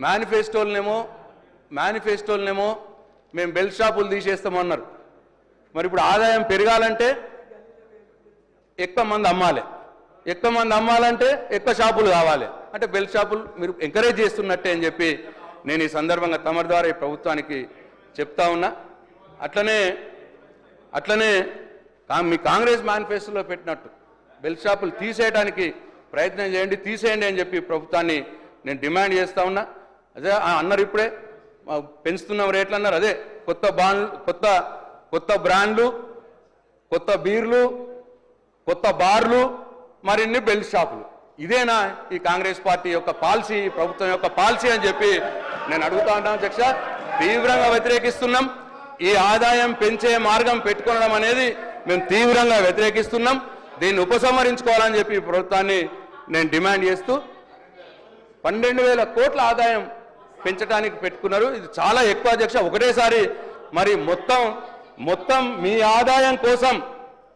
మేనిఫెస్టోలనేమో మేము బెల్ట్ షాపులు తీసేస్తామన్నారు. మరి ఇప్పుడు ఆదాయం పెరగాలంటే ఎక్కువ మంది అమ్మాలంటే ఎక్కువ షాపులు కావాలి. అంటే బెల్ట్ షాపులు మీరు ఎంకరేజ్ చేస్తున్నట్టే అని చెప్పి నేను ఈ సందర్భంగా తమరి ద్వారా ఈ ప్రభుత్వానికి చెప్తా ఉన్నా. అట్లనే మీ కాంగ్రెస్ మేనిఫెస్టోలో పెట్టినట్టు బెల్ట్ షాపులు తీసేయడానికి ప్రయత్నం చేయండి, తీసేయండి అని చెప్పి ప్రభుత్వాన్ని నేను డిమాండ్ చేస్తా ఉన్నా. అదే అన్నారు, ఇప్పుడే పెంచుతున్న రేట్లు అన్నారు. అదే కొత్త బ్రాండ్లు, కొత్త బీర్లు, కొత్త బార్లు, మరిన్ని బెల్ట్ షాపులు. ఇదేనా ఈ కాంగ్రెస్ పార్టీ యొక్క పాలసీ, ప్రభుత్వం యొక్క పాలసీ అని చెప్పి నేను అడుగుతా ఉన్నాను అధ్యక్ష. తీవ్రంగా వ్యతిరేకిస్తున్నాం. ఈ ఆదాయం పెంచే మార్గం పెట్టుకోవడం అనేది మేము తీవ్రంగా వ్యతిరేకిస్తున్నాం. దీన్ని ఉపసంహరించుకోవాలని చెప్పి ప్రభుత్వాన్ని నేను డిమాండ్ చేస్తూ 12,000 కోట్ల ఆదాయం పెంచడానికి పెట్టుకున్నారు. ఇది చాలా ఎక్కువ అధ్యక్ష. ఒకటేసారి మరి మొత్తం మీ ఆదాయం కోసం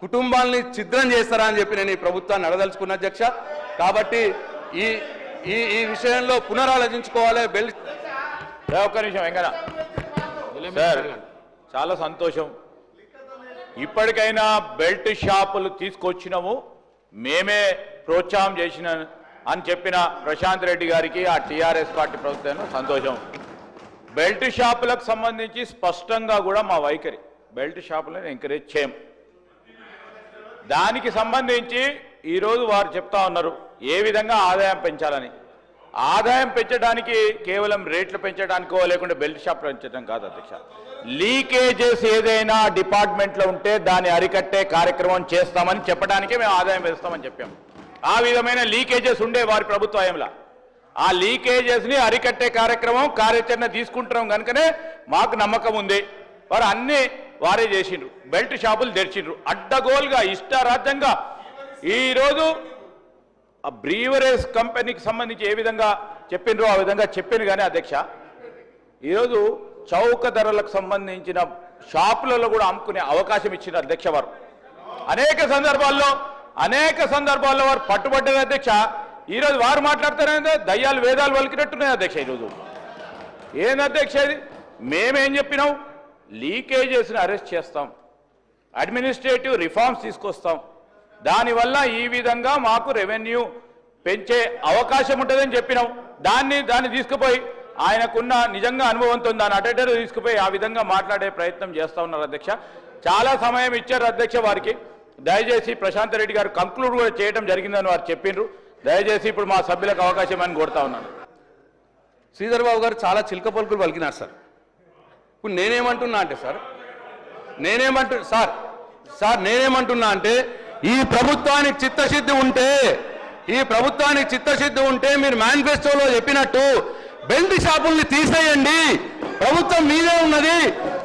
కుటుంబాలని ఛిద్రం చేస్తారా అని చెప్పి నేను ఈ ప్రభుత్వాన్ని అడదలుచుకున్న అధ్యక్ష. కాబట్టి ఈ విషయంలో పునరాలోచించుకోవాలి. ఒక్క నిమిషం వెంకన్న సార్, చాలా సంతోషం. ఇప్పటికైనా బెల్ట్ షాపులు తీసుకొచ్చినాము, మేమే ప్రోత్సాహం చేసిన అని చెప్పిన ప్రశాంత్ రెడ్డి గారికి, ఆ టీఆర్ఎస్ పార్టీ ప్రభుత్వం సంతోషం. బెల్ట్ షాపులకు సంబంధించి స్పష్టంగా కూడా మా వైఖరి, బెల్ట్ షాపులను ఎంకరేజ్ చేయం. దానికి సంబంధించి ఈరోజు వారు చెప్తా ఉన్నారు ఏ విధంగా ఆదాయం పెంచాలని. ఆదాయం పెంచడానికి కేవలం రేట్లు పెంచడానికో లేకుంటే బెల్ట్ షాప్ పెంచడం కాదు అధ్యక్ష. లీకేజెస్ ఏదైనా డిపార్ట్మెంట్లో ఉంటే దాన్ని అరికట్టే కార్యక్రమం చేస్తామని చెప్పడానికే మేము ఆదాయం పెంచుతామని చెప్పాము. ఆ విధమైన లీకేజెస్ ఉండే వారి ప్రభుత్వ హయాంలో ఆ లీకేజెస్ని అరికట్టే కార్యాచరణ తీసుకుంటున్నాం కనుకనే మాకు నమ్మకం ఉంది. వారు అన్ని వారే చేసిండ్రు, బెల్ట్ షాపులు తెరిచిండ్రు అడ్డగోలుగా ఇష్టారాజ్యంగా. ఈరోజు ఆ బ్రీవరేజ్ కంపెనీకి సంబంధించి ఏ విధంగా చెప్పిండ్రో ఆ విధంగా చెప్పాను. కానీ అధ్యక్ష, ఈరోజు చౌక ధరలకు సంబంధించిన షాపులలో కూడా అమ్ముకునే అవకాశం ఇచ్చిన అధ్యక్ష వారు అనేక సందర్భాల్లో వారు పట్టుబడ్డారు అధ్యక్ష. ఈరోజు వారు మాట్లాడతారంటే దయ్యాలు వేదాలు వలికినట్టున్నాయి అధ్యక్ష. ఈరోజు ఏంది అధ్యక్ష ఇది? మేమేం చెప్పినాం? లీకేజెస్ని అరెస్ట్ చేస్తాం, అడ్మినిస్ట్రేటివ్ రిఫార్మ్స్ తీసుకొస్తాం, దానివల్ల ఈ విధంగా మాకు రెవెన్యూ పెంచే అవకాశం ఉంటుందని చెప్పినాం. దాన్ని తీసుకుపోయి ఆయనకున్న నిజంగా అనుభవంతో దాన్ని అటెండర్ తీసుకుపోయి ఆ విధంగా మాట్లాడే ప్రయత్నం చేస్తూ ఉన్నారు అధ్యక్ష. చాలా సమయం ఇచ్చారు అధ్యక్ష వారికి. దయచేసి ప్రశాంత్ రెడ్డి గారు కంక్లూడ్ కూడా చేయడం జరిగిందని వారు చెప్పిండ్రు. దయచేసి ఇప్పుడు మా సభ్యులకు అవకాశం అని కోరుతా ఉన్నాను. శ్రీధర్ బాబు గారు చాలా చిలక పలుకులు పలికినారు సార్. ఇప్పుడు నేనేమంటున్నా అంటే ఈ ప్రభుత్వానికి చిత్తశుద్ధి ఉంటే మీరు మేనిఫెస్టోలో చెప్పినట్టు బెల్ట్ షాపుల్ని తీసేయండి. ప్రభుత్వం మీదే ఉన్నది,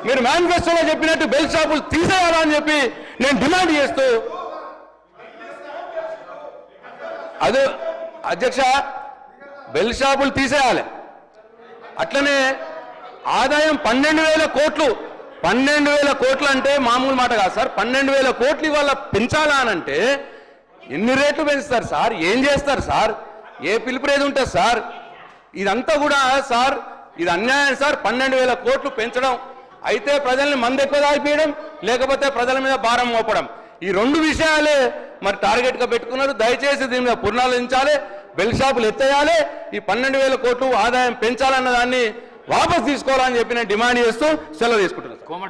మీరు మేనిఫెస్టోలో చెప్పినట్టు బెల్ట్ షాపులు తీసేయాలని చెప్పి నేను డిమాండ్ చేస్తూ, అదే అధ్యక్ష బెల్ట్ షాపులు తీసేయాలి. అట్లనే ఆదాయం 12,000 కోట్లు. 12,000 కోట్లు అంటే మామూలు మాట కాదు సార్. 12,000 కోట్లు ఇవాళ పెంచాలా అనంటే ఎన్ని రేట్లు పెంచుతారు సార్? ఏం చేస్తారు సార్? ఏ పిలుపురేది ఉంటుంది సార్? ఇదంతా కూడా సార్ ఇది అన్యాయం సార్. 12,000 కోట్లు పెంచడం అయితే ప్రజల్ని మందు ఎక్కువ తాగిపోయడం, లేకపోతే ప్రజల మీద భారం మోపడం, ఈ రెండు విషయాలే మరి టార్గెట్గా పెట్టుకున్నారు. దయచేసి దీని మీద పునరాలోచించాలి, బెల్ట్ షాపులు ఎత్తేయాలి, ఈ 12,000 కోట్లు ఆదాయం పెంచాలన్న దాన్ని వాపసు తీసుకోవాలని చెప్పి నేను డిమాండ్ చేస్తూ సెలవు తీసుకుంటున్నాను.